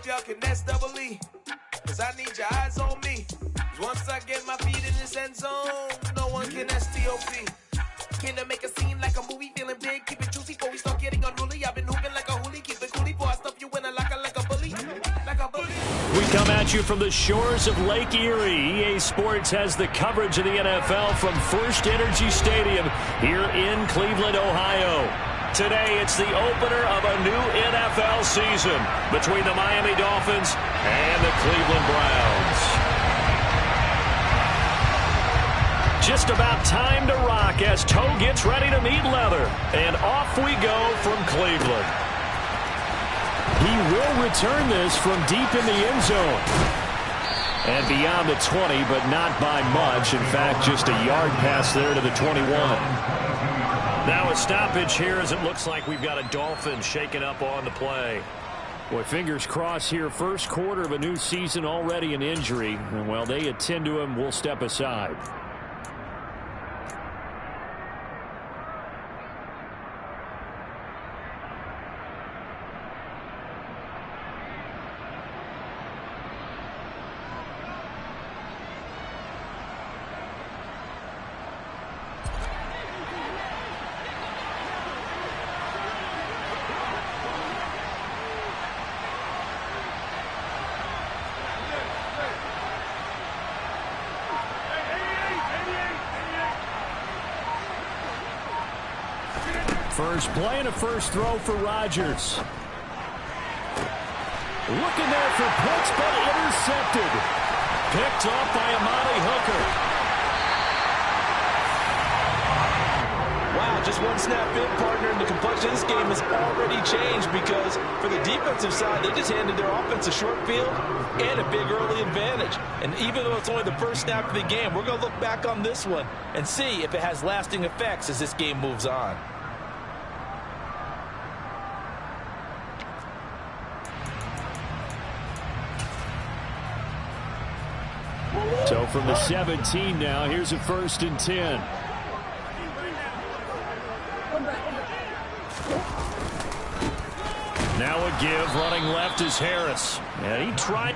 if y'all can nest double E. Cause I need your eyes on me. Cause once I get my feet in this end zone, no one can STOP. Can I make a scene like a movie? Feeling big, keep it juicy before we start getting unruly. I've been hooping like a hoolie, keep it coolie before I stuff you in a locker like a bully. Like a bully. We come at you from the shores of Lake Erie. EA Sports has the coverage of the NFL from First Energy Stadium here in Cleveland, Ohio. Today, it's the opener of a new NFL season between the Miami Dolphins and the Cleveland Browns. Just about time to rock as toe gets ready to meet leather. And off we go from Cleveland. He will return this from deep in the end zone. And beyond the 20, but not by much. In fact, just a yard pass there to the 21. Now a stoppage here as it looks like we've got a Dolphin shaking up on the play. Boy, fingers crossed here. First quarter of a new season, already an injury. And while they attend to him, we'll step aside. First play and a first throw for Rodgers. Looking there for Pitts, but intercepted. Picked up by Amani Hooker. Wow, just one snap in, partner, and the complexion of this game has already changed because for the defensive side, they just handed their offense a short field and a big early advantage. And even though it's only the first snap of the game, we're going to look back on this one and see if it has lasting effects as this game moves on. So from the 17 now, here's a 1st and 10. Now a give, running left is Harris. And he tried.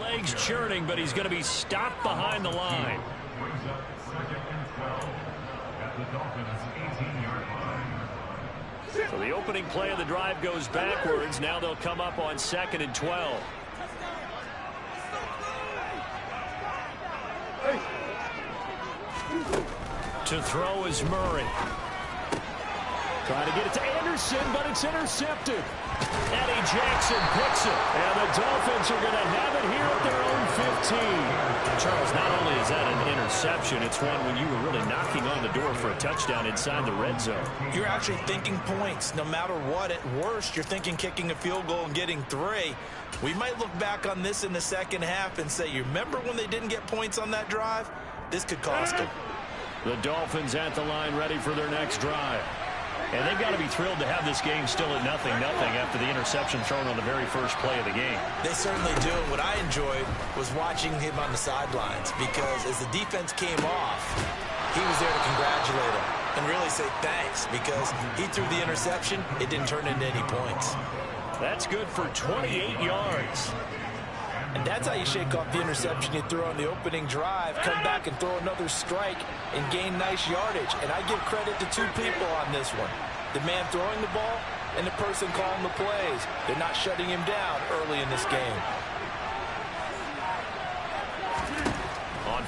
Legs churning, but he's going to be stopped behind the line. So the opening play of the drive goes backwards. Now they'll come up on 2nd and 12. To throw is Murray. Trying to get it to Anderson, but it's intercepted. Eddie Jackson picks it. And the Dolphins are going to have it here at their own 15. Charles, not only is that an interception, it's one when you were really knocking on the door for a touchdown inside the red zone. You're actually thinking points. No matter what, at worst, you're thinking kicking a field goal and getting 3. We might look back on this in the second half and say, you remember when they didn't get points on that drive? This could cost them. The Dolphins at the line ready for their next drive. And they've got to be thrilled to have this game still at 0-0 after the interception thrown on the very first play of the game. They certainly do. What I enjoyed was watching him on the sidelines because as the defense came off, he was there to congratulate him and really say thanks because he threw the interception. It didn't turn into any points. That's good for 28 yards. And that's how you shake off the interception you threw on the opening drive, come back and throw another strike and gain nice yardage. And I give credit to 2 people on this one. The man throwing the ball and the person calling the plays. They're not shutting him down early in this game.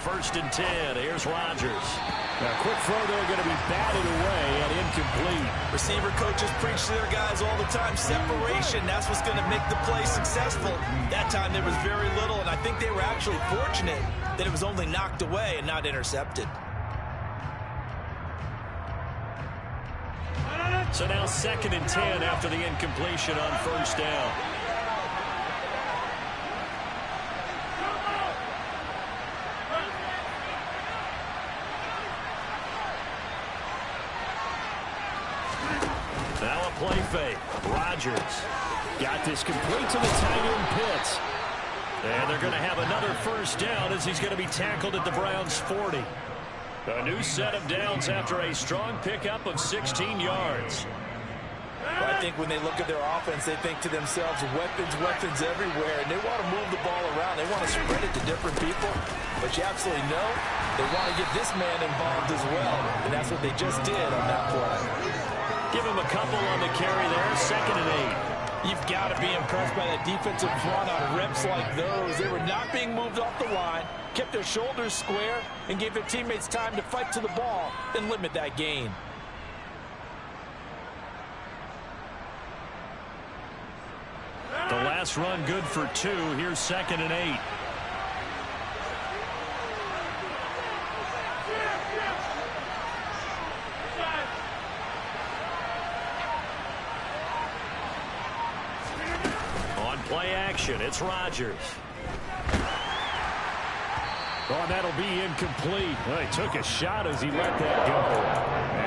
1st and 10. Here's Rodgers. Now, quick throw there, going to be batted away and incomplete. Receiver coaches preach to their guys all the time, separation. That's what's going to make the play successful. That time there was very little, and I think they were actually fortunate that it was only knocked away and not intercepted. So now 2nd and 10 after the incompletion on 1st down. Now a play fake. Rodgers got this complete to the tight end Pitts. And they're going to have another 1st down as he's going to be tackled at the Browns' 40. A new set of downs after a strong pickup of 16 yards. Well, I think when they look at their offense, they think to themselves, weapons everywhere, and they want to move the ball around. They want to spread it to different people, but you absolutely know they want to get this man involved as well, and that's what they just did on that play. Give him a couple on the carry there, 2nd and 8. You've got to be impressed by that defensive front on reps like those. They were not being moved off the line, kept their shoulders square, and gave their teammates time to fight to the ball and limit that gain. The last run good for 2. Here's 2nd and 8. On play action, it's Rodgers. Oh, and that'll be incomplete. Well, he took a shot as he let that go.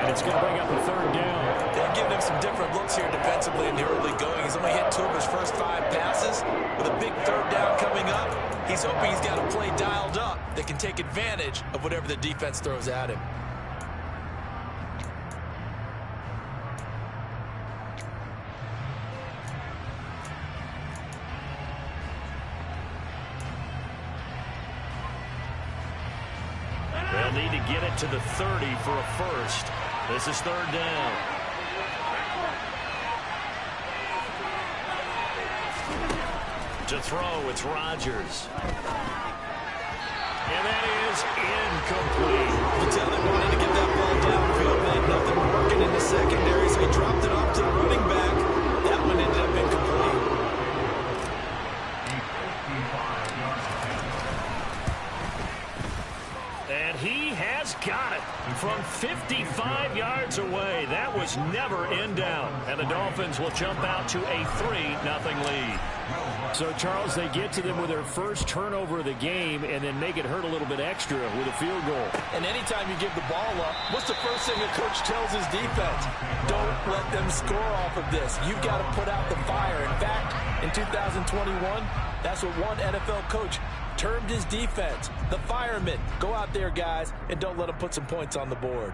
And it's going to bring up a 3rd down. They're giving him some different looks here defensively in the early going. He's only hit 2 of his first 5 passes. With a big 3rd down coming up, he's hoping he's got a play dialed up that can take advantage of whatever the defense throws at him. They'll need to get it to the 30 for a 1st. This is 3rd down. To throw, it's Rodgers. And that is incomplete. You can tell they wanted to get that ball downfield. They had nothing working in the secondary, so he dropped it off to the running back. That one ended up incomplete. And he has got it from 55 yards away. That was never in down. And the Dolphins will jump out to a 3-0 lead. So, Charles, they get to them with their first turnover of the game and then make it hurt a little bit extra with a field goal. And anytime you give the ball up, what's the first thing a coach tells his defense? Don't let them score off of this. You've got to put out the fire. In fact, in 2021, that's what one NFL coach termed his defense. The firemen. Go out there, guys, and don't let them put some points on the board.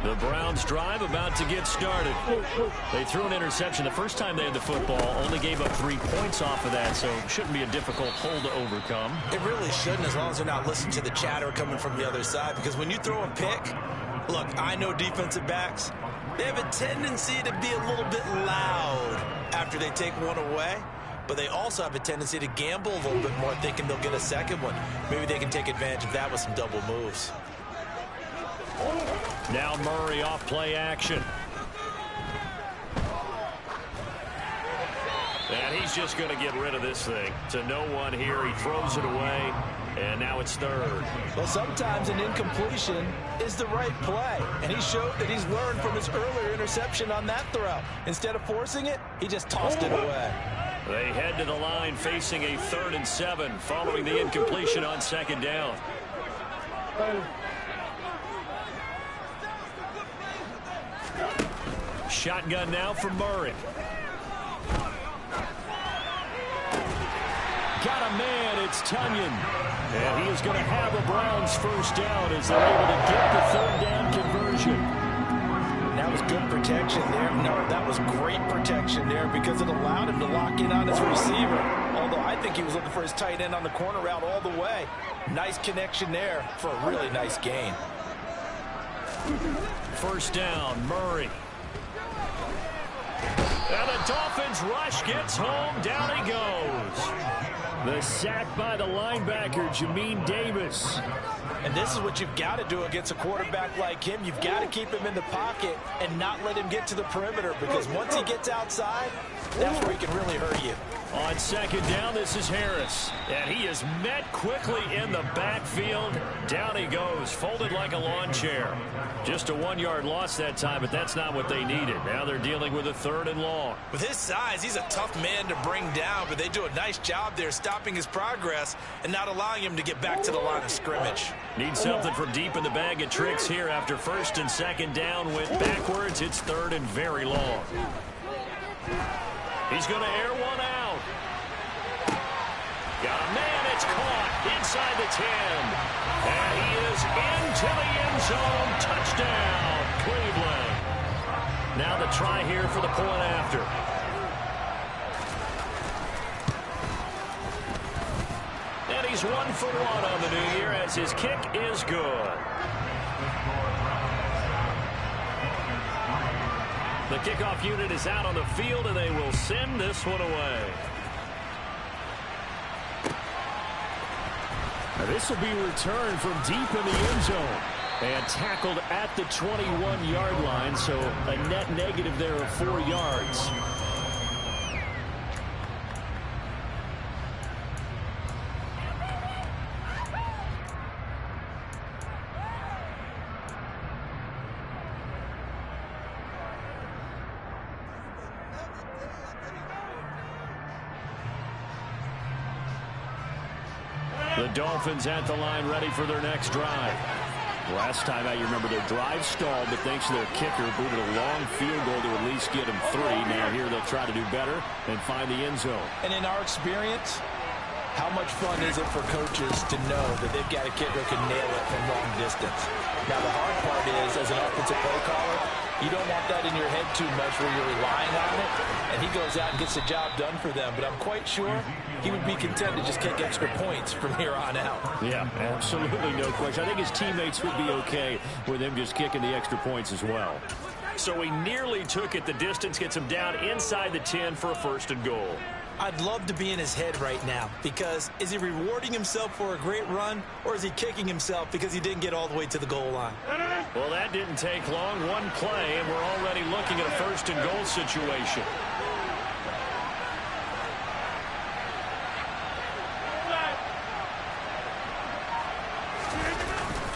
The Browns drive about to get started. They threw an interception the first time they had the football, only gave up 3 points off of that, so shouldn't be a difficult hole to overcome. It really shouldn't, as long as they're not listening to the chatter coming from the other side, because when you throw a pick, look, I know defensive backs, they have a tendency to be a little bit loud after they take one away, but they also have a tendency to gamble a little bit more, thinking they'll get a second one. Maybe they can take advantage of that with some double moves. Now Murray off play action. And he's just going to get rid of this thing. To no one here. He throws it away. And now it's 3rd. Well, sometimes an incompletion is the right play. And he showed that he's learned from his earlier interception on that throw. Instead of forcing it, he just tossed it away. They head to the line facing a 3rd and 7 following the incompletion on 2nd down. Shotgun now for Murray. Got a man, it's Tunyon. And he is going to have a Browns 1st down as they're able to get the 3rd down conversion. That was good protection there. No, that was great protection there because it allowed him to lock in on his receiver. Although I think he was looking for his tight end on the corner route all the way. Nice connection there for a really nice gain. 1st down, Murray. And the Dolphins rush gets home. Down he goes. The sack by the linebacker, Jamin Davis. And this is what you've got to do against a quarterback like him. You've got to keep him in the pocket and not let him get to the perimeter, because once he gets outside, that's where he can really hurt you. On second down, this is Harris. And he is met quickly in the backfield. Down he goes, folded like a lawn chair. Just a 1-yard loss that time, but that's not what they needed. Now they're dealing with a 3rd and long. With his size, he's a tough man to bring down, but they do a nice job there stopping his progress and not allowing him to get back to the line of scrimmage. Need something from deep in the bag of tricks here after 1st and 2nd down. Went backwards. It's 3rd and very long. He's going to air one out. Got a man. It's caught inside the 10. And he is into the end zone. Touchdown, Cleveland. Now the try here for the point after. And he's 1 for 1 on the new year as his kick is good. The kickoff unit is out on the field, and they will send this one away. Now this will be returned from deep in the end zone. And tackled at the 21-yard line, so a net negative there of 4 yards. The Dolphins at the line, ready for their next drive. Last time out, you remember their drive stalled, but thanks to their kicker, booted a long field goal to at least get them 3. Now here they'll try to do better and find the end zone. And in our experience, how much fun is it for coaches to know that they've got a kicker who can nail it from long distance? Now the hard part is, as an offensive play caller, you don't want that in your head too much where you're relying on it, and he goes out and gets the job done for them. But I'm quite sure he would be content to just kick extra points from here on out. Yeah, absolutely no question. I think his teammates would be okay with him just kicking the extra points as well. So he nearly took it the distance, gets him down inside the 10 for a 1st and goal. I'd love to be in his head right now, because is he rewarding himself for a great run, or is he kicking himself because he didn't get all the way to the goal line? Well, that didn't take long. 1 play, and we're already looking at a 1st and goal situation.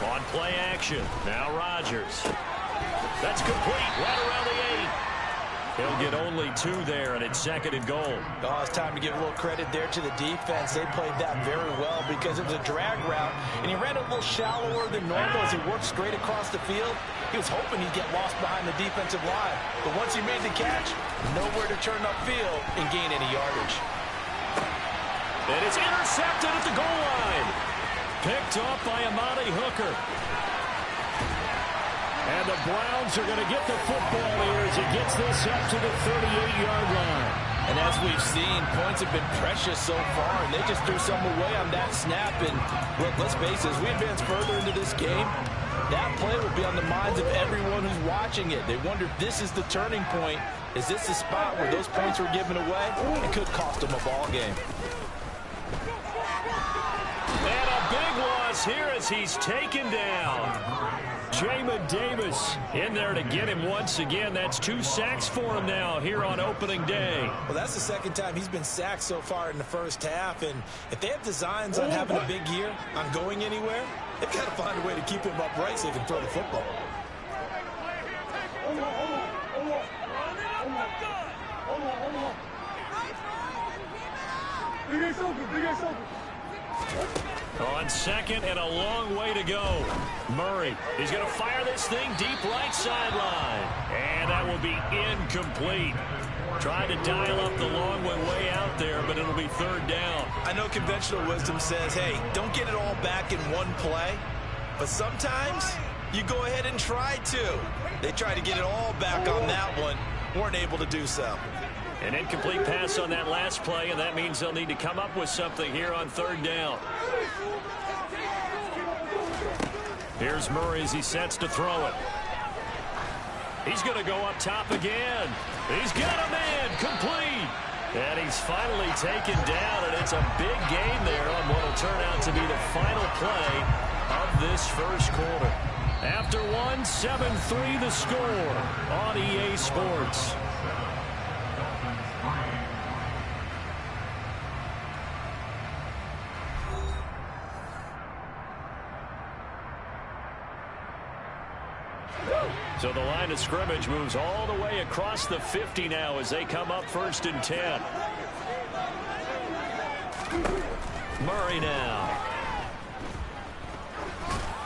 On play action. Now Rodgers. That's complete right around the 8. He'll get only 2 there, and it's 2nd and goal. Oh, it's time to give a little credit there to the defense. They played that very well because it was a drag route, and he ran a little shallower than normal as he worked straight across the field. He was hoping he'd get lost behind the defensive line, but once he made the catch, nowhere to turn upfield and gain any yardage. And it's intercepted at the goal line. Picked off by Amani Hooker. And the Browns are going to get the football here as he gets this up to the 38-yard line. And as we've seen, points have been precious so far, and they just threw some away on that snap. And look, let's face it, as we advance further into this game, that play will be on the minds of everyone who's watching it. They wonder if this is the turning point. Is this the spot where those points were given away? It could cost them a ball game. And a big loss here as he's taken down. Jamin Davis in there to get him once again. That's 2 sacks for him now here on opening day. Well, that's the 2nd time he's been sacked so far in the first half. And if they have designs on having a big year, on going anywhere, they've got to find a way to keep him upright so he can throw the football. On 2nd and a long way to go. Murray, he's going to fire this thing deep right sideline. And that will be incomplete. Tried to dial up the long one way out there, but it'll be 3rd down. I know conventional wisdom says, hey, don't get it all back in one play. But sometimes you go ahead and try to. They tried to get it all back on that one. Weren't able to do so. An incomplete pass on that last play, and that means they'll need to come up with something here on 3rd down. Here's Murray as he sets to throw it. He's going to go up top again. He's got a man complete. And he's finally taken down, and it's a big gain there on what will turn out to be the final play of this first quarter. After one, 7-3 the score on EA Sports. So the line of scrimmage moves all the way across the 50 now as they come up 1st and 10. Murray now.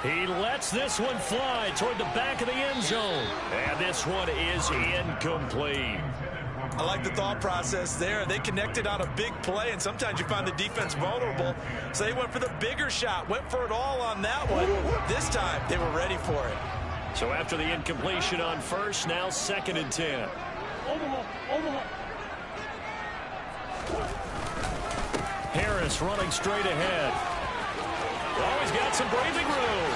He lets this one fly toward the back of the end zone. And this one is incomplete. I like the thought process there. They connected on a big play, and sometimes you find the defense vulnerable. So they went for the bigger shot, went for it all on that one. This time, they were ready for it. So after the incompletion on first, now 2nd and 10. Harris running straight ahead. Oh, he's got some breathing room.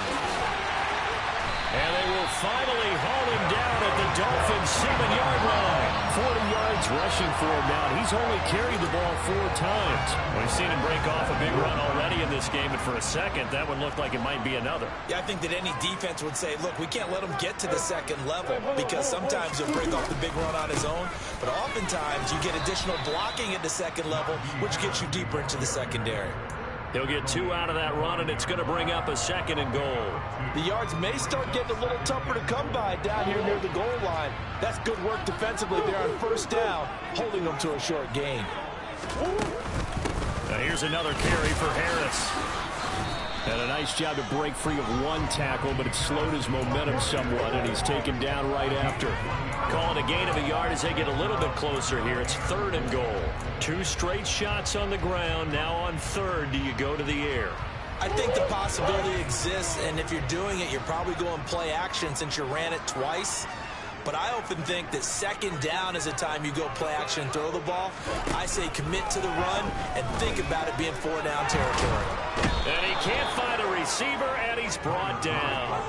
And they will finally haul him down at the Dolphins' 7-yard line. 40 yards rushing for him now. He's only carried the ball 4 times. We've seen him break off a big run already in this game, and for a second, that would look like it might be another. Yeah, I think that any defense would say, look, we can't let him get to the second level because sometimes he'll break off the big run on his own, but oftentimes you get additional blocking at the second level, which gets you deeper into the secondary. He'll get 2 out of that run, and it's going to bring up a 2nd and goal. The yards may start getting a little tougher to come by down here near the goal line. That's good work defensively there on 1st down, holding them to a short gain. Now here's another carry for Harris. And a nice job to break free of 1 tackle, but it slowed his momentum somewhat, and he's taken down right after. Calling a gain of a yard as they get a little bit closer here. It's 3rd and goal. 2 straight shots on the ground. Now on 3rd, do you go to the air? I think the possibility exists, and if you're doing it, you're probably going play action since you ran it twice. But I often think that 2nd down is the time you go play action and throw the ball. I say commit to the run and think about it being 4-down territory. And he can't find a receiver, and he's brought down.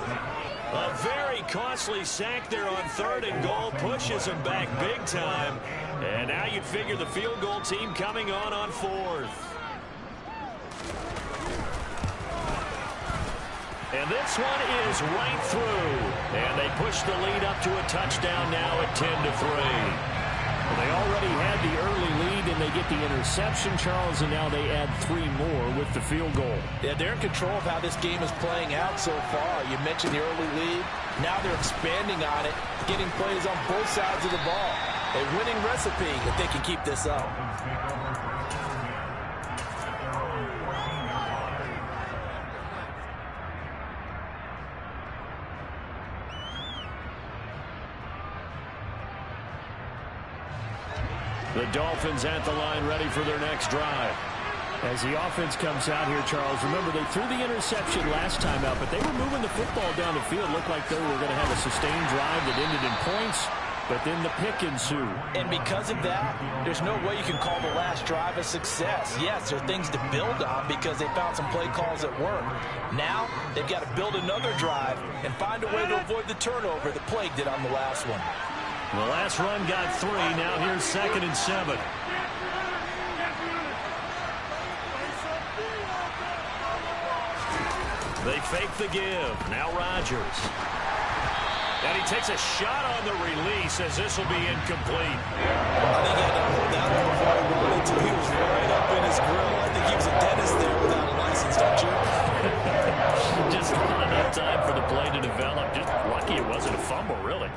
A very costly sack there on 3rd and goal pushes him back big time. And now you'd figure the field goal team coming on 4th. And this one is right through. And they push the lead up to a touchdown now at 10-3. Well, they already had the early lead, and they get the interception, Charles, and now they add 3 more with the field goal. Yeah, they're in control of how this game is playing out so far. You mentioned the early lead. Now they're expanding on it, getting plays on both sides of the ball. A winning recipe if they can keep this up. The Dolphins at the line ready for their next drive. As the offense comes out here, Charles, remember they threw the interception last time out, but they were moving the football down the field. Looked like they were going to have a sustained drive that ended in points, but then the pick ensued. And because of that, there's no way you can call the last drive a success. Yes, there are things to build on because they found some play calls that work. Now, they've got to build another drive and find a way to avoid the turnover that plagued it on the last one. The last run got 3. Now here's 2nd and 7. They fake the give. Now Rodgers. And he takes a shot on the release as this will be incomplete. I think he had to hold that one before he wanted to. He was right up in his grill. I think he was a dentist there without a license, don't you? Just not enough time for the play to develop. Just lucky it wasn't a fumble, really.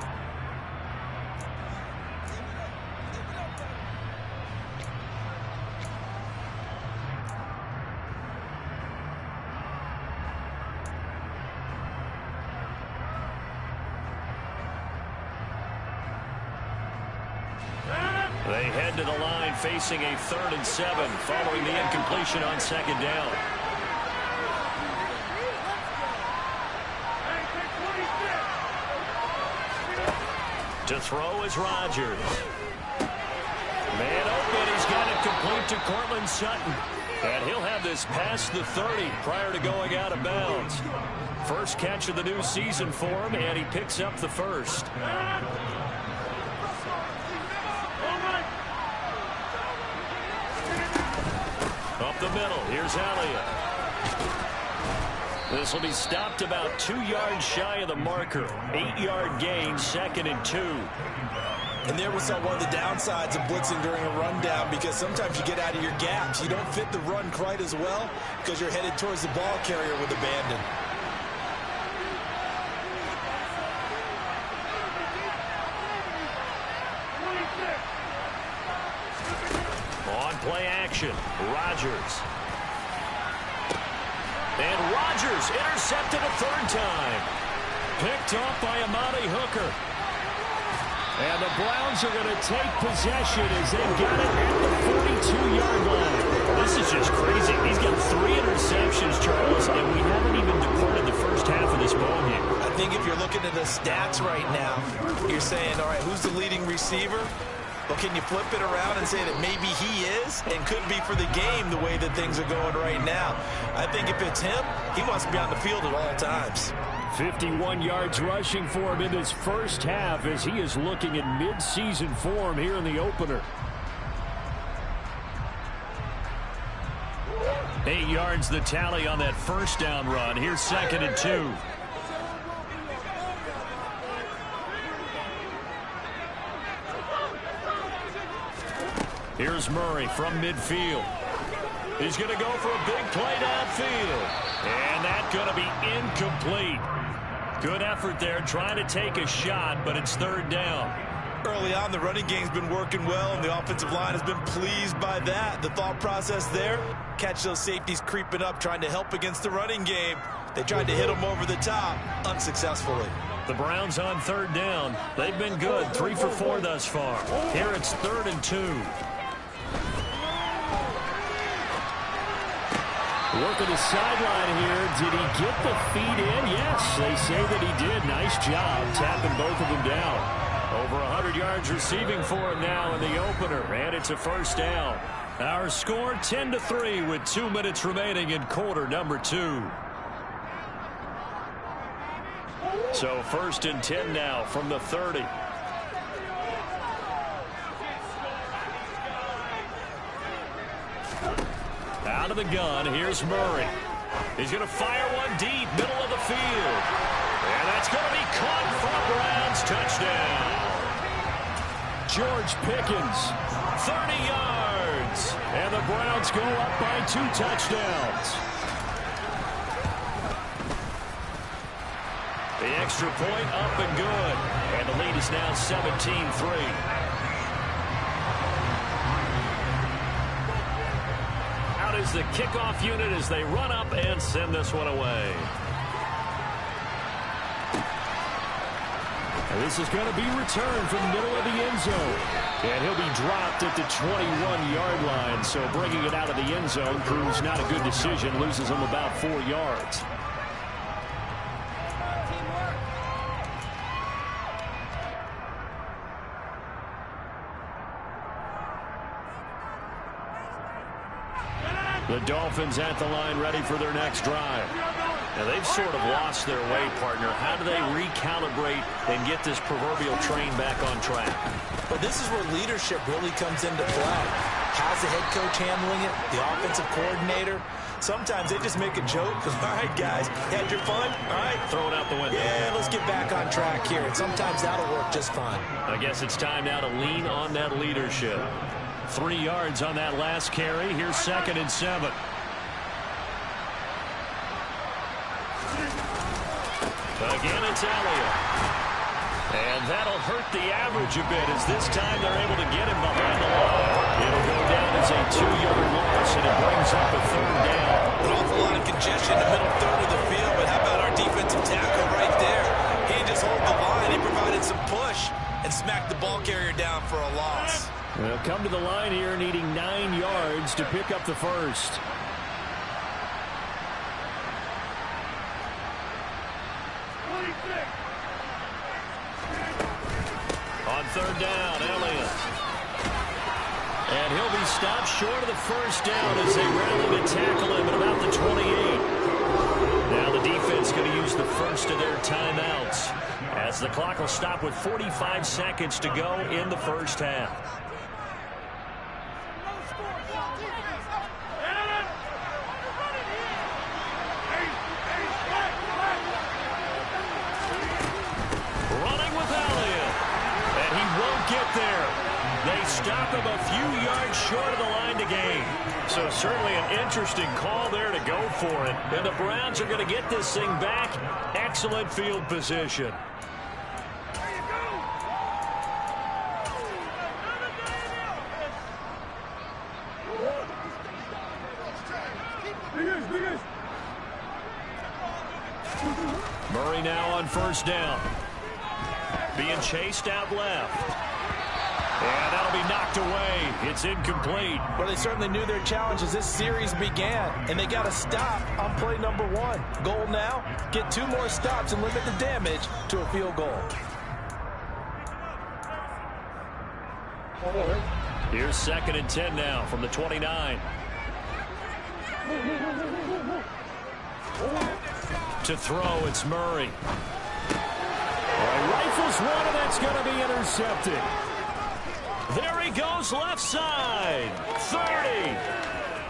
They head to the line facing a 3rd and 7 following the incompletion on 2nd down. To throw is Rodgers. Man open, he's got it complete to Cortland Sutton. And he'll have this past the 30 prior to going out of bounds. First catch of the new season for him, and he picks up the first. middle. Here's Elliott. This will be stopped about 2 yards shy of the marker. 8-yard gain, 2nd and 2. And there was one of the downsides of blitzing during a rundown, because sometimes you get out of your gaps. You don't fit the run quite as well because you're headed towards the ball carrier with abandon. On play action, Rodgers. And Rodgers intercepted a 3rd time. Picked off by Amani Hooker. And the Browns are going to take possession as they've got it at the 42-yard line. This is just crazy. He's got 3 interceptions, Charles, and we haven't even departed the first half of this ballgame. I think if you're looking at the stats right now, you're saying, all right, who's the leading receiver? Well, can you flip it around and say that maybe he is and could be for the game the way that things are going right now? I think if it's him, he wants to be on the field at all times. 51 yards rushing for him in this first half as he is looking at mid-season form here in the opener. 8 yards the tally on that first down run. Here's 2nd and 2. Here's Murray from midfield. He's going to go for a big play downfield. And that's going to be incomplete. Good effort there, trying to take a shot, but it's 3rd down. Early on, the running game's been working well, and the offensive line has been pleased by that. The thought process there, catch those safeties creeping up, trying to help against the running game. They tried to hit them over the top, unsuccessfully. The Browns on 3rd down. They've been good, 3 for 4 thus far. Here it's 3rd and 2. Working the sideline here. Did he get the feet in? Yes, they say that he did. Nice job tapping both of them down. Over 100 yards receiving for him now in the opener, and it's a 1st down. Our score 10-3 with 2 minutes remaining in quarter number 2. So 1st and 10 now from the 30. Out of the gun, here's Murray. He's going to fire one deep, middle of the field. And that's going to be caught for a Browns touchdown. George Pickens, 30 yards. And the Browns go up by 2 touchdowns. The extra point up and good. And the lead is now 17-3. Is the kickoff unit as they run up and send this one away. And this is going to be returned from the middle of the end zone. And he'll be dropped at the 21-yard line. So bringing it out of the end zone proves not a good decision. Loses him about 4 yards. The Dolphins at the line ready for their next drive. Now they've sort of lost their way, partner. How do they recalibrate and get this proverbial train back on track? But this is where leadership really comes into play. How's the head coach handling it? The offensive coordinator? Sometimes they just make a joke. All right, guys, had your fun? All right. Throw it out the window. Yeah, let's get back on track here. And sometimes that'll work just fine. I guess it's time now to lean on that leadership. 3 yards on that last carry. Here's 2nd and 7. Again, it's Elliott. And that'll hurt the average a bit as this time they're able to get him behind the line. It'll go down as a 2-yard loss, and it brings up a 3rd down. An awful lot of congestion in the middle third of the field, but how about our defensive tackle right there? He just hold the line. He provided some push and smacked the ball carrier down for a loss. They'll come to the line here needing 9 yards to pick up the first. On 3rd down, Elliott. And he'll be stopped short of the first down as they rally to tackle him at about the 28. Now the defense going to use the first of their timeouts as the clock will stop with 45 seconds to go in the first half. short of the line to gain. So certainly an interesting call there to go for it. And the Browns are going to get this thing back. Excellent field position. Murray now on first down. Being chased out left. And that'll be knocked away. It's incomplete. Well, they certainly knew their challenge as this series began, and they got to stop on play number 1. Goal now, get 2 more stops and limit the damage to a field goal. Here's 2nd and 10 now from the 29. To throw, it's Murray. Rifles one, and that's going to be intercepted. There he goes, left side. 30,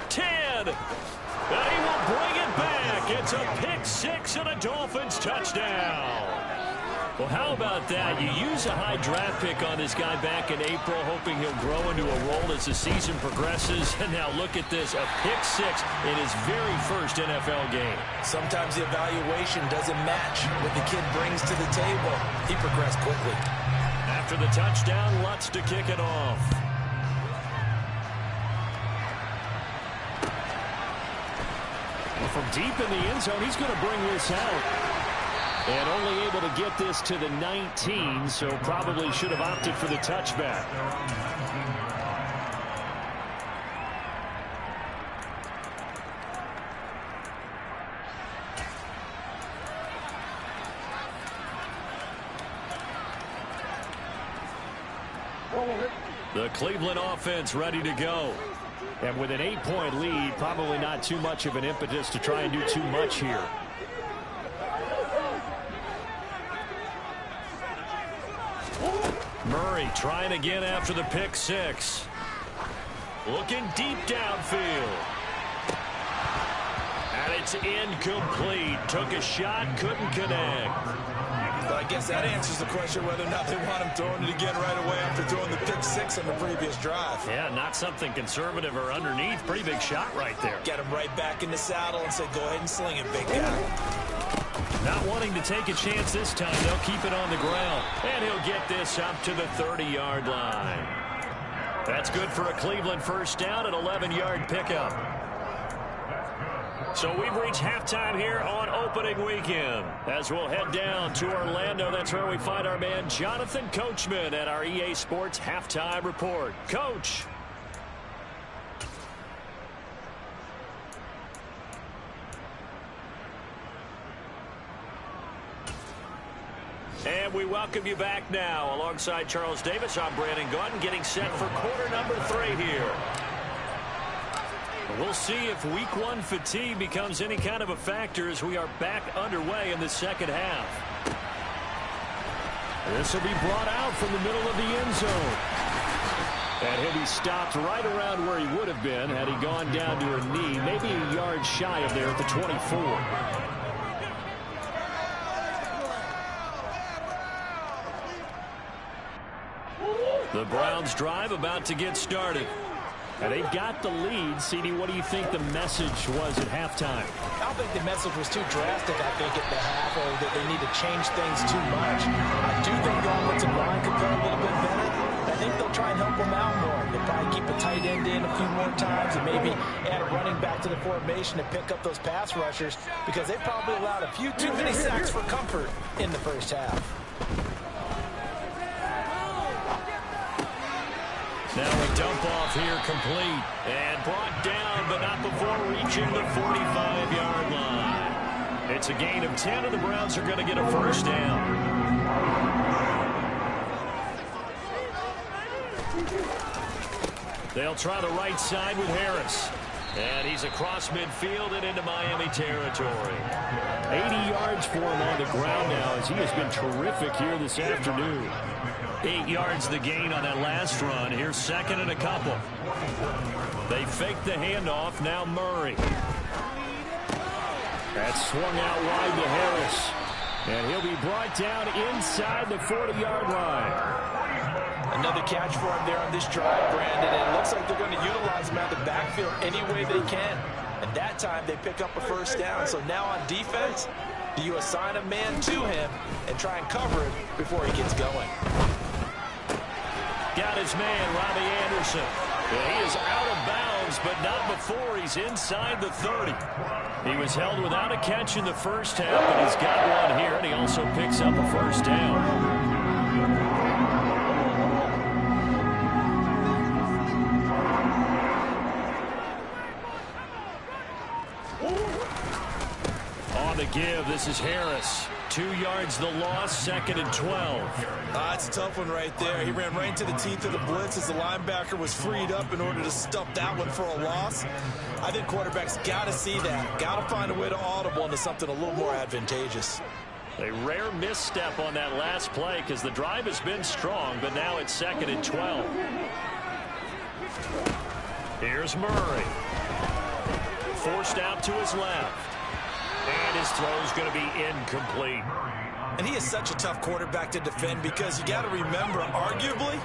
10, and he will bring it back. It's a pick 6 and a Dolphins touchdown. Well, how about that? You use a high draft pick on this guy back in April, hoping he'll grow into a role as the season progresses. And now look at this, a pick 6 in his very first NFL game. Sometimes the evaluation doesn't match what the kid brings to the table. He progressed quickly. After the touchdown, Lutz to kick it off. Well, from deep in the end zone, he's going to bring this out. And only able to get this to the 19, so probably should have opted for the touchback. The Cleveland offense ready to go. And with an 8-point lead, probably not too much of an impetus to try and do too much here. Murray trying again after the pick 6. Looking deep downfield. And it's incomplete. Took a shot, couldn't connect. Well, I guess that answers the question whether or not they want him throwing it again right away after throwing the pick 6 on the previous drive. Yeah, not something conservative or underneath. Pretty big shot right there. Get him right back in the saddle and say, go ahead and sling it, big guy. Not wanting to take a chance this time, they'll keep it on the ground. And he'll get this up to the 30-yard line. That's good for a Cleveland first down, an 11-yard pickup. So we've reached halftime here on opening weekend. As we'll head down to Orlando, that's where we find our man Jonathan Coachman at our EA Sports Halftime Report. Coach. And we welcome you back now. Alongside Charles Davis, I'm Brandon Gaudin, getting set for quarter number 3 here. We'll see if week 1 fatigue becomes any kind of a factor as we are back underway in the second half. This will be brought out from the middle of the end zone. And he'll be stopped right around where he would have been had he gone down to a knee, maybe a yard shy of there at the 24. The Browns drive about to get started. And they've got the lead. CD, what do you think the message was at halftime? I don't think the message was too drastic, I think, at the half, or that they need to change things too much. I do think the offensive line could play a little bit better. I think they'll try and help them out more. They'll probably keep a tight end in a few more times and maybe add a running back to the formation to pick up those pass rushers, because they probably allowed a few too many sacks for comfort in the first half. Now a dump off here complete and brought down, but not before reaching the 45-yard line. It's a gain of 10, and the Browns are going to get a first down. They'll try the right side with Harris. And he's across midfield and into Miami territory. 80 yards for him on the ground now as he has been terrific here this afternoon. 8 yards the gain on that last run. Here's second and a couple. They fake the handoff. Now Murray. That's swung out wide to Harris. And he'll be brought down inside the 40-yard line. Another catch for him there on this drive, Brandon, and it looks like they're going to utilize him out of the backfield any way they can. And that time they pick up a first down. So now on defense, do you assign a man to him and try and cover him before he gets going? Got his man, Robbie Anderson. He is out of bounds, but not before he's inside the 30. He was held without a catch in the first half, but he's got one here, and he also picks up a first down. On the give, this is Harris. 2 yards the loss, 2nd and 12. It's a tough one right there. He ran right into the teeth of the blitz as the linebacker was freed up in order to stuff that one for a loss. I think quarterbacks got to see that. Got to find a way to audible into something a little more advantageous. A rare misstep on that last play because the drive has been strong, but now it's 2nd and 12. Here's Murray. Forced out to his left. And his throw's going to be incomplete. And he is such a tough quarterback to defend because you got to remember, arguably,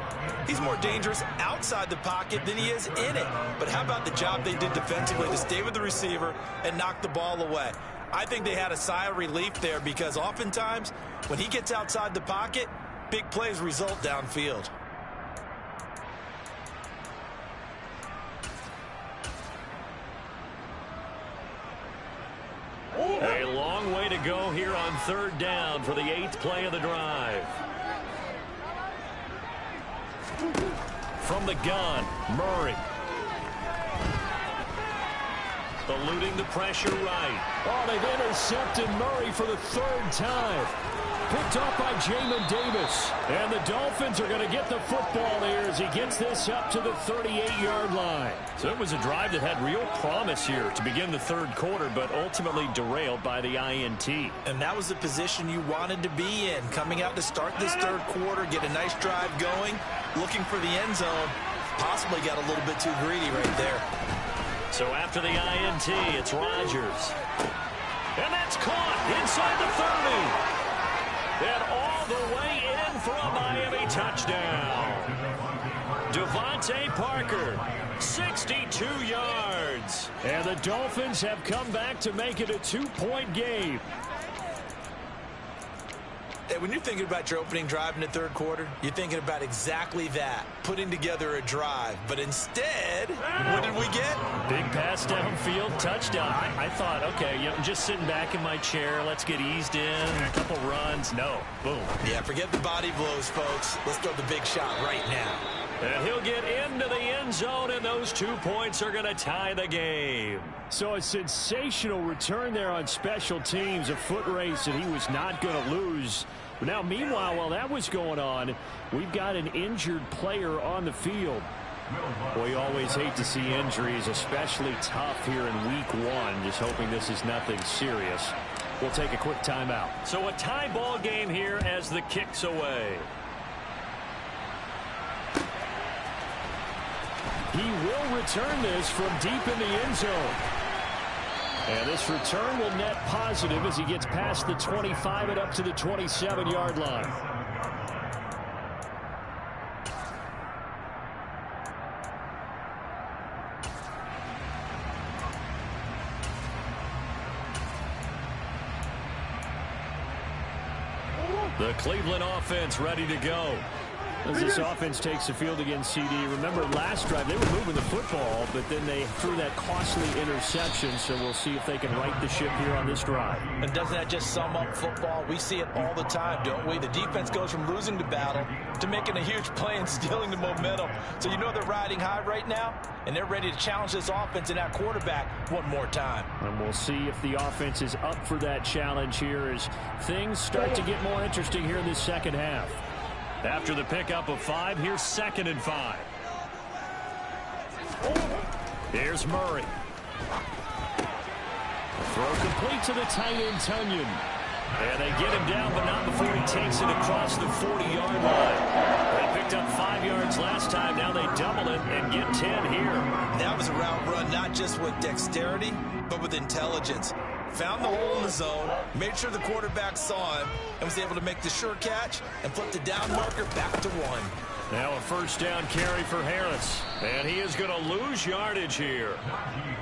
he's more dangerous outside the pocket than he is in it. But how about the job they did defensively to stay with the receiver and knock the ball away? I think they had a sigh of relief there because oftentimes when he gets outside the pocket, big plays result downfield. A long way to go here on 3rd down for the 8th play of the drive. From the gun, Murray. Eluding the pressure right. Oh, they've intercepted Murray for the 3rd time. Picked off by Jamin Davis. And the Dolphins are going to get the football here as he gets this up to the 38-yard line. So it was a drive that had real promise here to begin the 3rd quarter, but ultimately derailed by the INT. And that was the position you wanted to be in. Coming out to start this 3rd quarter, get a nice drive going, looking for the end zone. Possibly got a little bit too greedy right there. So after the INT, it's Rodgers. And that's caught inside the 30. And all the way in for a Miami touchdown. Devontae Parker, 62 yards. And the Dolphins have come back to make it a 2-point game. Hey, when you're thinking about your opening drive in the 3rd quarter, you're thinking about exactly that, putting together a drive. But instead, what did we get? Big pass downfield, touchdown. I thought, okay, I'm just sitting back in my chair. Let's get eased in, a couple runs. No, boom. Yeah, forget the body blows, folks. Let's throw the big shot right now. And he'll get into the end zone, and those 2 points are going to tie the game. So a sensational return there on special teams, a foot race that he was not going to lose. But now, meanwhile, while that was going on, we've got an injured player on the field. We always hate to see injuries, especially tough here in week 1. Just hoping this is nothing serious. We'll take a quick timeout. So a tie ball game here as the kick's away. He will return this from deep in the end zone. And this return will net positive as he gets past the 25 and up to the 27-yard line. The Cleveland offense ready to go. As this offense takes the field against CD, remember last drive they were moving the football, but then they threw that costly interception, so we'll see if they can right the ship here on this drive. And doesn't that just sum up football? We see it all the time, don't we? The defense goes from losing the battle to making a huge play and stealing the momentum. So you know they're riding high right now, and they're ready to challenge this offense and that quarterback one more time. And we'll see if the offense is up for that challenge here as things start to get more interesting here in this 2nd half. After the pickup of 5, here's 2nd and 5. Here's Murray. Throw complete to the tight end, Tunyon. And they get him down, but not before he takes it across the 40-yard line. They picked up 5 yards last time. Now they double it and get 10 here. That was a route run, not just with dexterity, but with intelligence. Found the hole in the zone, made sure the quarterback saw him, and was able to make the sure catch and flip the down marker back to 1. Now a first down carry for Harris. And he is going to lose yardage here.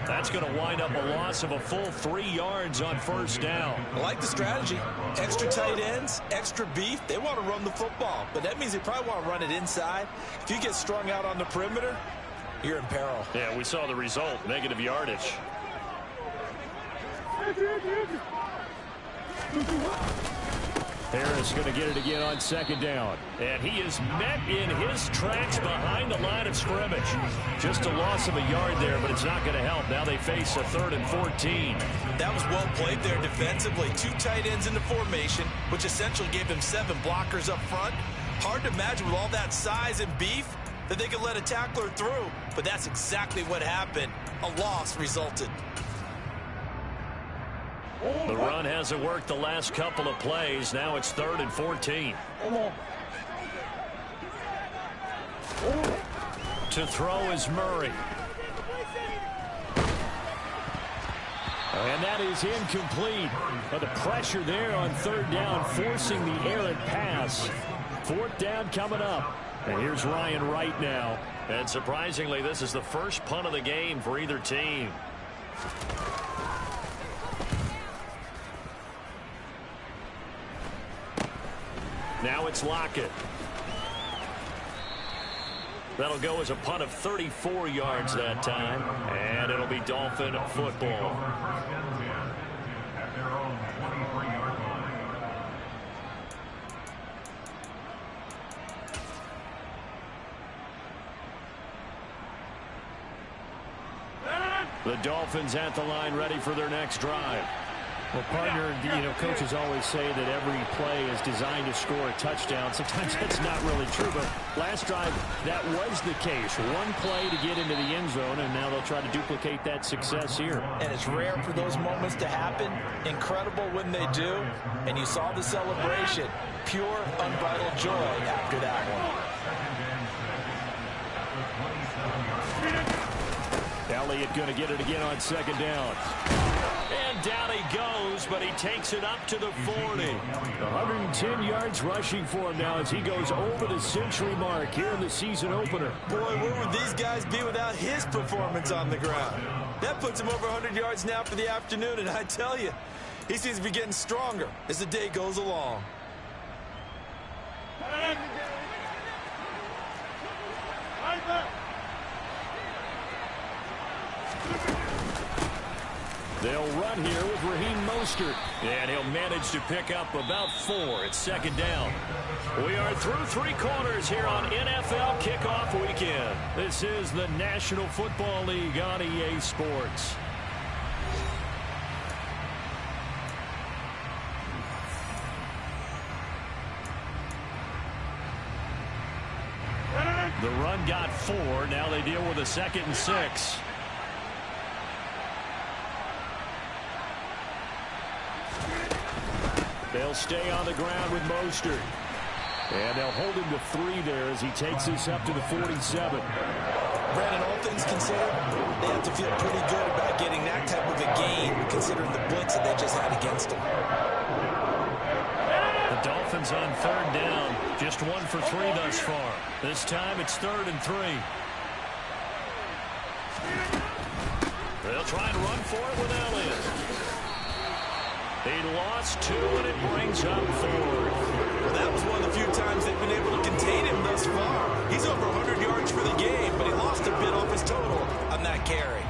That's going to wind up a loss of a full 3 yards on first down. I like the strategy. Extra tight ends, extra beef. They want to run the football, but that means they probably want to run it inside. If you get strung out on the perimeter, you're in peril. Yeah, we saw the result, negative yardage. Harris going to get it again on second down. And he is met in his tracks behind the line of scrimmage. Just a loss of a yard there, but it's not going to help. Now they face a 3rd and 14. That was well played there defensively. 2 tight ends in the formation, which essentially gave them 7 blockers up front. Hard to imagine with all that size and beef that they could let a tackler through. But that's exactly what happened. A loss resulted. The run hasn't worked the last couple of plays. Now it's 3rd and 14. To throw is Murray. And that is incomplete. But the pressure there on 3rd down, forcing the errant pass. 4th down coming up. And here's Ryan Wright now. And surprisingly, this is the first punt of the game for either team. Now it's Lockett. That'll go as a punt of 34 yards that time. And it'll be Dolphin football. The Dolphins at the line, ready for their next drive. Well, partner, coaches always say that every play is designed to score a touchdown. Sometimes that's not really true, but last drive, that was the case. One play to get into the end zone, and now they'll try to duplicate that success here. And it's rare for those moments to happen. Incredible when they do. And you saw the celebration. Pure, unbridled joy after that one. Elliott going to get it again on second down. And down he goes, but he takes it up to the 40. 110 yards rushing for him now as he goes over the century mark here in the season opener. Boy, where would these guys be without his performance on the ground? That puts him over 100 yards now for the afternoon, and I tell you, he seems to be getting stronger as the day goes along. They'll run here with Raheem Mostert. And he'll manage to pick up about 4 at second down. We are through 3 quarters here on NFL Kickoff Weekend. This is the National Football League on EA Sports. The run got 4. Now they deal with a 2nd and 6. They'll stay on the ground with Mostert. And they'll hold him to 3 there as he takes this up to the 47. Brandon, all things considered, they have to feel pretty good about getting that type of a gain, considering the blitz that they just had against them. The Dolphins on 3rd down. Just 1 for 3 thus far. This time it's 3rd and 3. They'll try and run for it with Elliott. He lost 2, and it brings up 4. Well, that was one of the few times they've been able to contain him thus far. He's over 100 yards for the game, but he lost a bit off his total on that carry.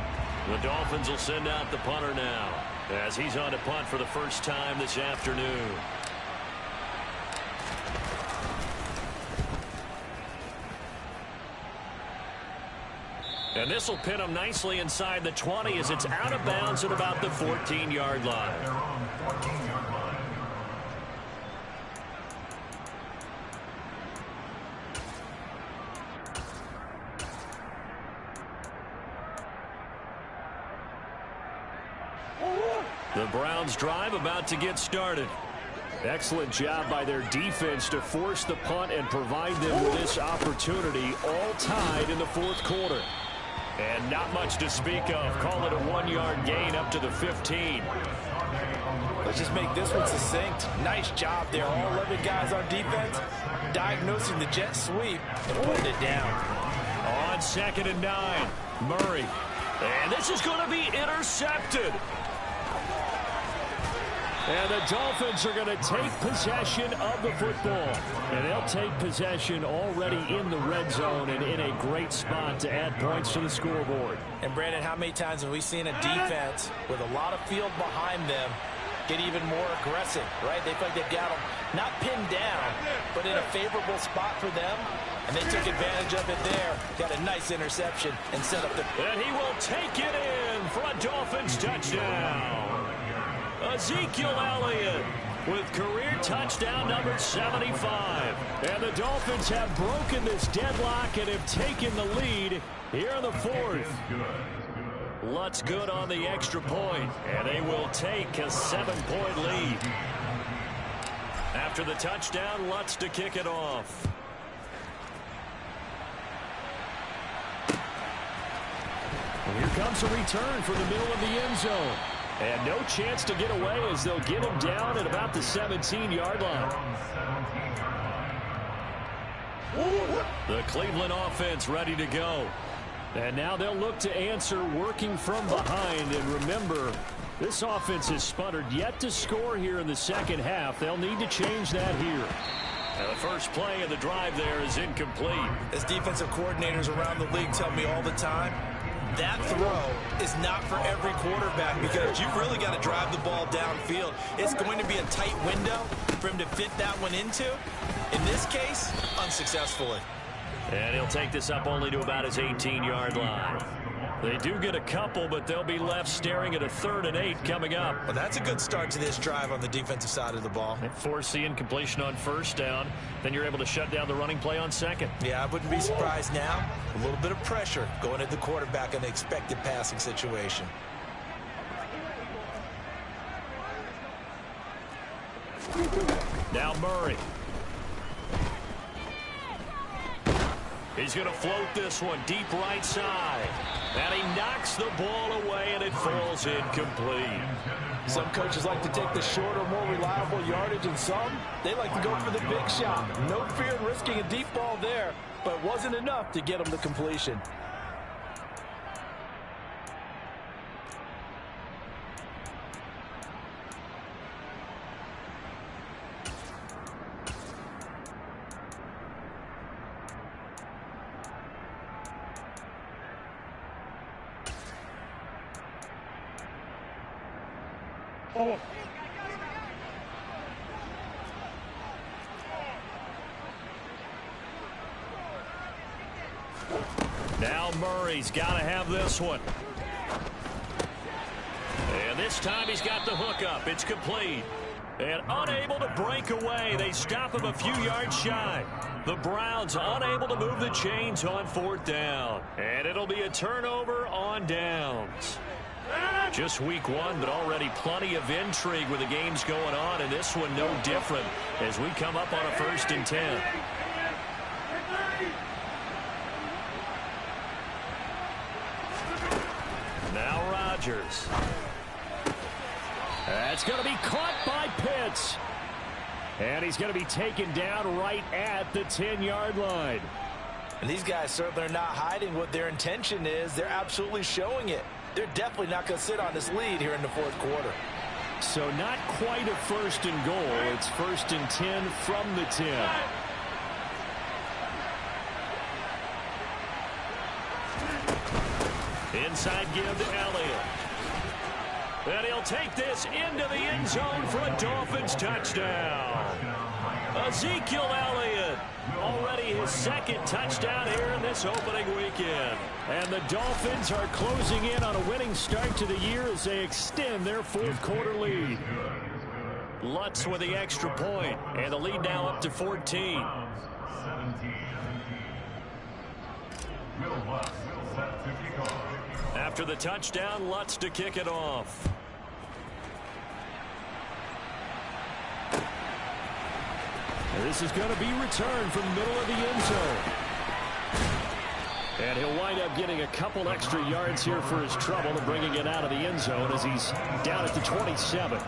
The Dolphins will send out the punter now as he's on to punt for the first time this afternoon. And this will pin him nicely inside the 20 as it's out of bounds at about the 14-yard line. The Browns drive about to get started. Excellent job by their defense to force the punt and provide them with this opportunity, all tied in the 4th quarter. And not much to speak of. Call it a 1-yard gain up to the 15. Let's just make this one succinct. Nice job there. All 11 guys on defense diagnosing the jet sweep and putting it down. On 2nd and 9, Murray. And this is going to be intercepted. And the Dolphins are going to take possession of the football. And they'll take possession already in the red zone and in a great spot to add points to the scoreboard. And, Brandon, how many times have we seen a defense with a lot of field behind them get even more aggressive, right? They feel like they've got them not pinned down, but in a favorable spot for them. And they took advantage of it there. Got a nice interception and set up the... And he will take it in for a Dolphins touchdown. Ezekiel Elliott with career touchdown number 75. And the Dolphins have broken this deadlock and have taken the lead here in the 4th. Lutz good on the extra point, and they will take a 7-point lead. After the touchdown, Lutz to kick it off. Here comes a return from the middle of the end zone. And no chance to get away as they'll get him down at about the 17-yard line. The Cleveland offense ready to go. And now they'll look to answer working from behind. And remember, this offense has sputtered yet to score here in the second half. They'll need to change that here. And the first play of the drive there is incomplete. As defensive coordinators around the league tell me all the time, that throw is not for every quarterback because you've really got to drive the ball downfield. It's going to be a tight window for him to fit that one into. In this case, unsuccessfully. And he'll take this up only to about his 18-yard line. They do get a couple, but they'll be left staring at a 3rd and 8 coming up. Well, that's a good start to this drive on the defensive side of the ball. And force the incompletion on 1st down. Then you're able to shut down the running play on 2nd. Yeah, I wouldn't be surprised now. A little bit of pressure going at the quarterback in the expected passing situation. Now Murray. He's going to float this one deep right side. And he knocks the ball away, and it falls incomplete. Some coaches like to take the shorter, more reliable yardage, and some, they like to go for the big shot. No fear in risking a deep ball there, but it wasn't enough to get him the completion. Now Murray's got to have this one. And this time he's got the hook up. It's complete. And unable to break away. They stop him a few yards shy. The Browns unable to move the chains on 4th down. And it'll be a turnover on downs. Just week 1, but already plenty of intrigue with the games going on, and this one no different as we come up on a 1st and 10. Now Rodgers. That's going to be caught by Pitts. And he's going to be taken down right at the 10-yard line. And these guys certainly are not hiding what their intention is. They're absolutely showing it. They're definitely not going to sit on this lead here in the 4th quarter. So not quite a 1st and goal. It's 1st and 10 from the 10. Inside give to Elliott. And he'll take this into the end zone for a Dolphins touchdown. Ezekiel Elliott, already his 2nd touchdown here in this opening weekend. And the Dolphins are closing in on a winning start to the year as they extend their 4th quarter lead. Lutz with the extra point, and the lead now up to 14. After the touchdown, Lutz to kick it off. This is going to be returned from the middle of the end zone. And he'll wind up getting a couple extra yards here for his trouble and bringing it out of the end zone as he's down at the 27.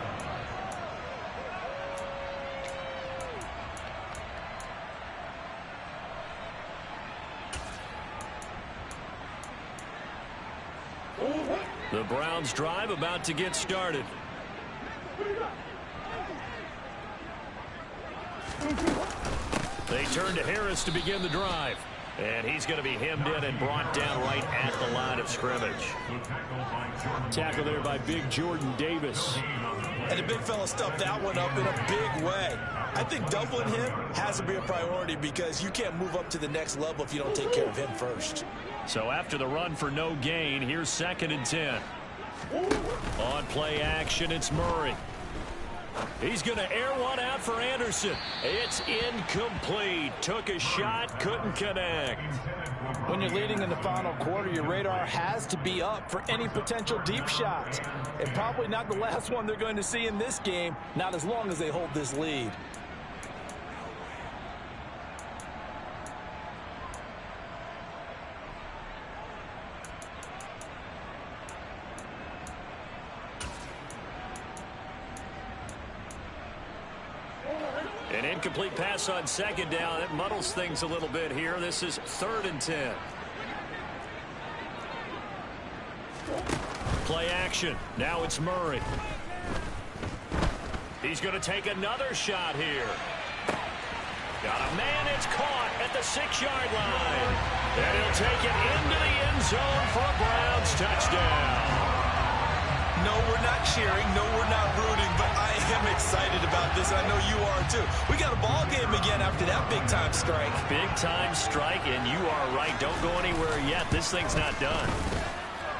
The Browns drive about to get started. They turn to Harris to begin the drive. And he's going to be hemmed in and brought down right at the line of scrimmage. Tackle there by big Jordan Davis. And the big fella stuffed that one up in a big way. I think doubling him has to be a priority because you can't move up to the next level if you don't take care of him first. So after the run for no gain, here's 2nd and 10. On play action, it's Murray. He's going to air one out for Anderson. It's incomplete. Took a shot, couldn't connect. When you're leading in the final quarter, your radar has to be up for any potential deep shots. And probably not the last one they're going to see in this game, not as long as they hold this lead. An incomplete pass on 2nd down. It muddles things a little bit here. This is 3rd and 10. Play action. Now it's Murray. He's going to take another shot here. Got a man. It's caught at the 6-yard line. And he'll take it into the end zone for a Browns touchdown. No, we're not cheering. No, we're not rooting. But I am excited about this. I know you are, too. We got a ball game again after that big-time strike. Big-time strike, and you are right. Don't go anywhere yet. This thing's not done.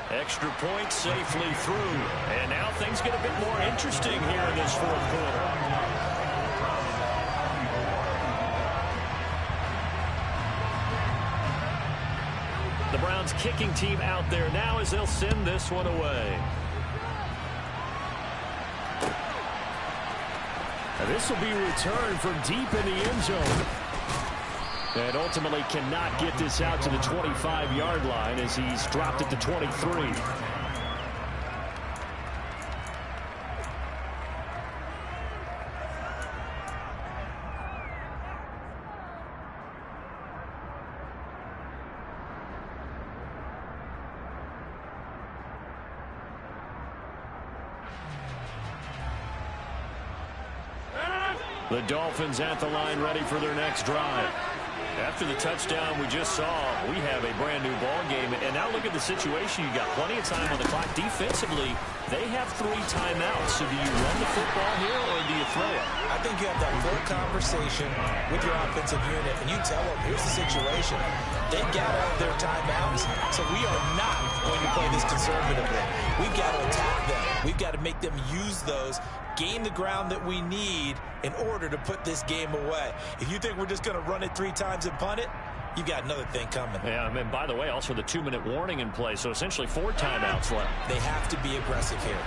Extra point safely through. And now things get a bit more interesting here in this 4th quarter. The Browns kicking team out there now as they'll send this one away. This will be returned from deep in the end zone. And ultimately cannot get this out to the 25-yard line as he's dropped it to 23. The Dolphins at the line ready for their next drive. After the touchdown we just saw, we have a brand new ball game. And now look at the situation. You got plenty of time on the clock. Defensively, they have 3 timeouts. So do you run the football here or do you throw it? I think you have that full conversation with your offensive unit, and you tell them, here's the situation. They got out their timeouts, so we are not going to play this conservatively. We've got to attack them. We've got to make them use those, gain the ground that we need in order to put this game away. If you think we're just going to run it 3 times and punt it, you've got another thing coming. Yeah, and by the way, also the 2-minute warning in play, so essentially 4 timeouts left. They have to be aggressive here.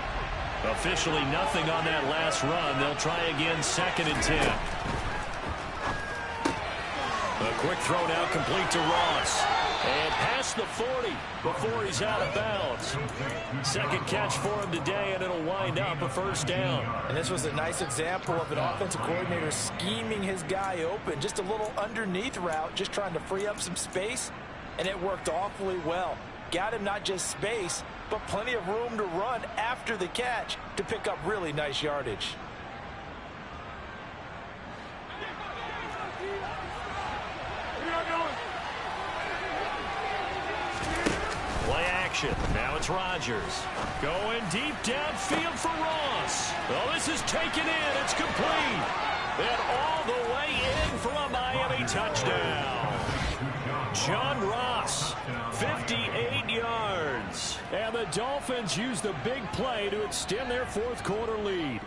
Officially nothing on that last run. They'll try again, 2nd and 10. A quick throw now complete to Ross. And past the 40 before he's out of bounds. 2nd catch for him today, and it'll wind up a 1st down. And this was a nice example of an offensive coordinator scheming his guy open. Just a little underneath route, just trying to free up some space, and it worked awfully well. Got him not just space, but plenty of room to run after the catch to pick up really nice yardage. Play action. Now it's Rodgers. Going deep downfield for Ross. Oh, this is taken in. It's complete. And all the way in for a Miami touchdown. John Ross, 58 yards. And the Dolphins use the big play to extend their 4th quarter lead.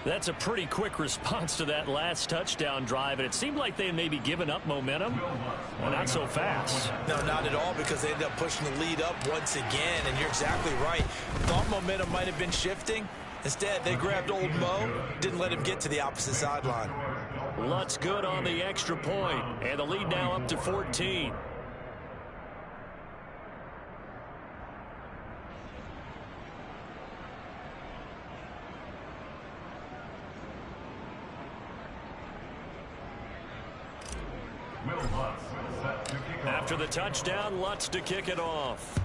That's a pretty quick response to that last touchdown drive, and it seemed like they had maybe given up momentum. Well, not so fast. No, not at all, because they ended up pushing the lead up once again, and you're exactly right. Thought momentum might have been shifting. Instead, they grabbed old Mo, didn't let him get to the opposite sideline. Lutz good on the extra point, and the lead now up to 14. After the touchdown, Lutz to kick it off.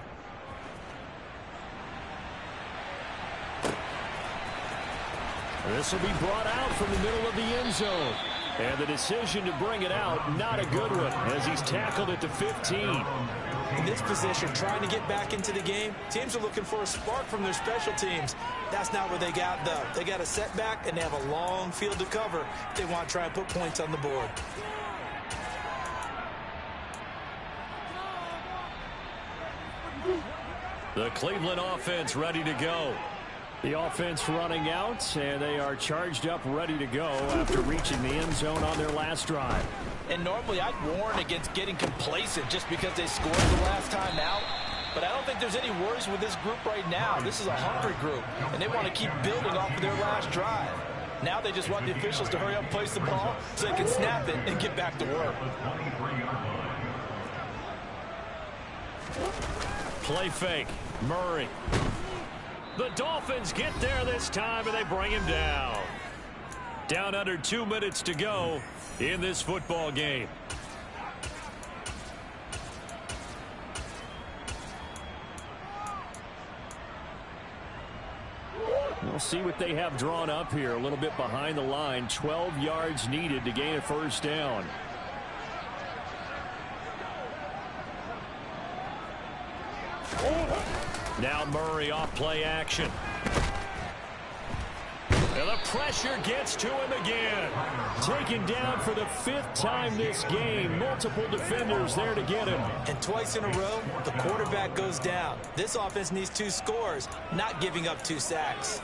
This will be brought out from the middle of the end zone. And the decision to bring it out, not a good one, as he's tackled at the 15. In this position, trying to get back into the game, teams are looking for a spark from their special teams. That's not what they got, though. They got a setback, and they have a long field to cover if they want to try and put points on the board. The Cleveland offense ready to go. The offense running out, and they are charged up, ready to go after reaching the end zone on their last drive. And normally I'd warn against getting complacent just because they scored the last time out. But I don't think there's any worries with this group right now. This is a hungry group, and they want to keep building off of their last drive. Now they just want the officials to hurry up and place the ball so they can snap it and get back to work. Play fake. Murray. The Dolphins get there this time, and they bring him down. Down under 2 minutes to go in this football game. We'll see what they have drawn up here. A little bit behind the line. 12 yards needed to gain a first down. Now Murray off play action. And the pressure gets to him again. Taken down for the 5th time this game. Multiple defenders there to get him. And twice in a row, the quarterback goes down. This offense needs 2 scores, not giving up 2 sacks.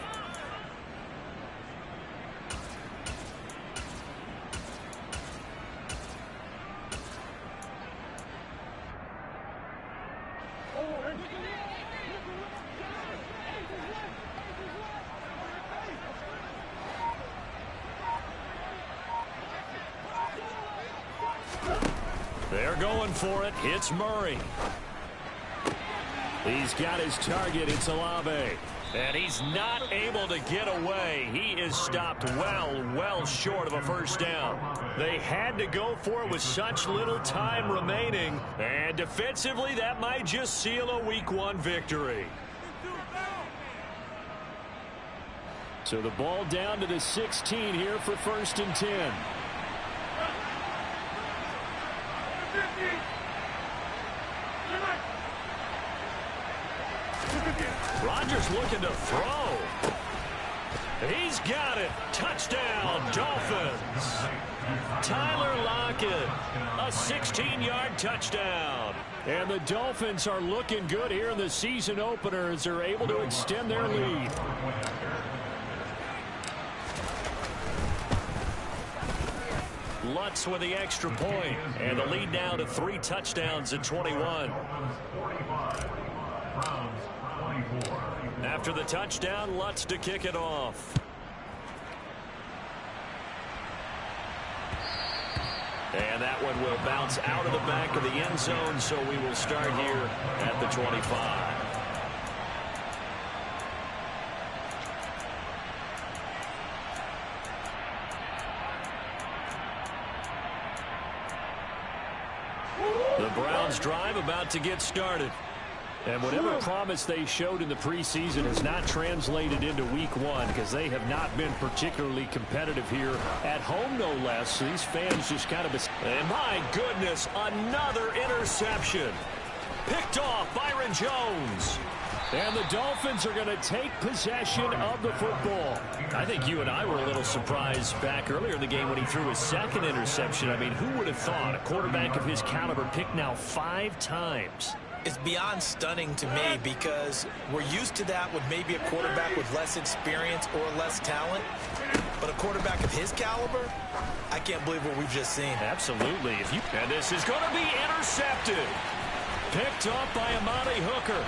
They're going for it. It's Murray. He's got his target. It's Olave. And he's not able to get away. He is stopped well short of a first down. They had to go for it with such little time remaining. And defensively, that might just seal a Week 1 victory. So the ball down to the 16 here for 1st and 10. Rodgers looking to throw. He's got it. Touchdown, Dolphins. Tyler Lockett, a 16-yard touchdown. And the Dolphins are looking good here in the season opener as they're able to extend their lead. Lutz with the extra point, and the lead now to 3 touchdowns at 21. After the touchdown, Lutz to kick it off. And that one will bounce out of the back of the end zone, so we will start here at the 25. The Browns drive about to get started. And whatever promise they showed in the preseason has not translated into Week 1 because they have not been particularly competitive here at home, no less. So these fans just kind of... And my goodness, another interception. Picked off Byron Jones. And the Dolphins are going to take possession of the football. I think you and I were a little surprised back earlier in the game when he threw his 2nd interception. I mean, who would have thought a quarterback of his caliber picked now 5 times? It's beyond stunning to me because we're used to that with maybe a quarterback with less experience or less talent. But a quarterback of his caliber, I can't believe what we've just seen. Absolutely. And this is going to be intercepted. Picked up by Amani Hooker.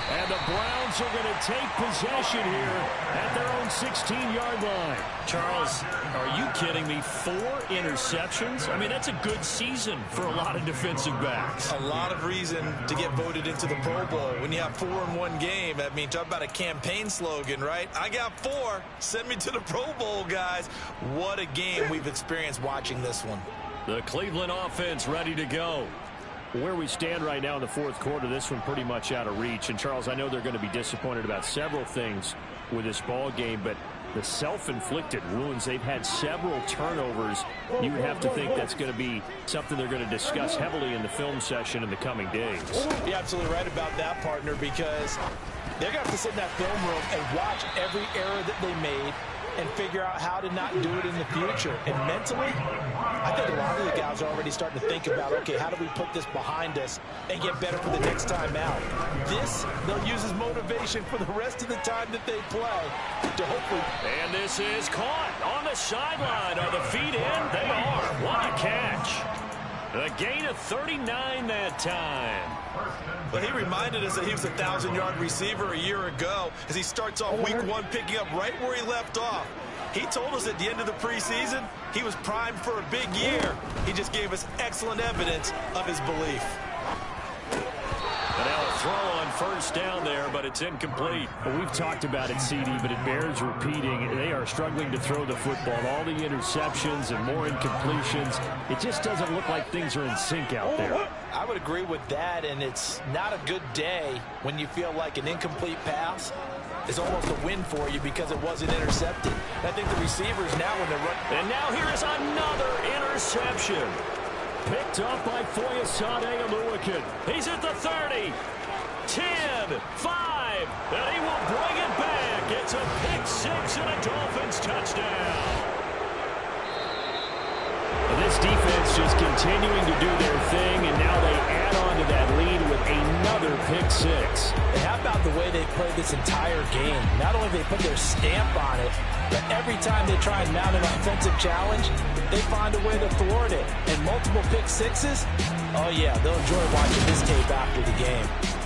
And the Browns are going to take possession here at their own 16-yard line. Charles, are you kidding me? 4 interceptions? I mean, that's a good season for a lot of defensive backs. A lot of reason to get voted into the Pro Bowl. When you have 4 in one game, I mean, talk about a campaign slogan, right? I got 4. Send me to the Pro Bowl, guys. What a game we've experienced watching this one. The Cleveland offense ready to go. Where we stand right now in the 4th quarter, this one pretty much out of reach. And, Charles, I know they're going to be disappointed about several things with this ball game, but the self-inflicted wounds. They've had several turnovers. You would have to think that's going to be something they're going to discuss heavily in the film session in the coming days. You're absolutely right about that, partner, because they're going to have to sit in that film room and watch every error that they made and figure out how to not do it in the future. And mentally, I think a lot of the guys are already starting to think about, okay, how do we put this behind us and get better for the next time out? This, they'll use as motivation for the rest of the time that they play to hopefully... And this is caught on the sideline. Are the feet in? They are. What a catch. A gain of 39 that time. But he reminded us that he was a 1,000-yard receiver a year ago as he starts off week one picking up right where he left off. He told us at the end of the preseason he was primed for a big year. He just gave us excellent evidence of his belief. And now a throw on first down there, but it's incomplete. Well, we've talked about it, CD, but it bears repeating. They are struggling to throw the football. All the interceptions and more incompletions. It just doesn't look like things are in sync out there. I would agree with that, and it's not a good day when you feel like an incomplete pass is almost a win for you because it wasn't intercepted. I think the receivers now when they're running. And now here is another interception. Picked up by Foyesade Aluakin. He's at the 30, 10, 5, and he will bring it back. It's a pick six and a Dolphins touchdown. This defense just continuing to do their thing, and now they add on to that lead with another pick six. And how about the way they played this entire game? Not only do they put their stamp on it, but every time they try and mount an offensive challenge, they find a way to thwart it. And multiple pick sixes, oh yeah, they'll enjoy watching this tape after the game.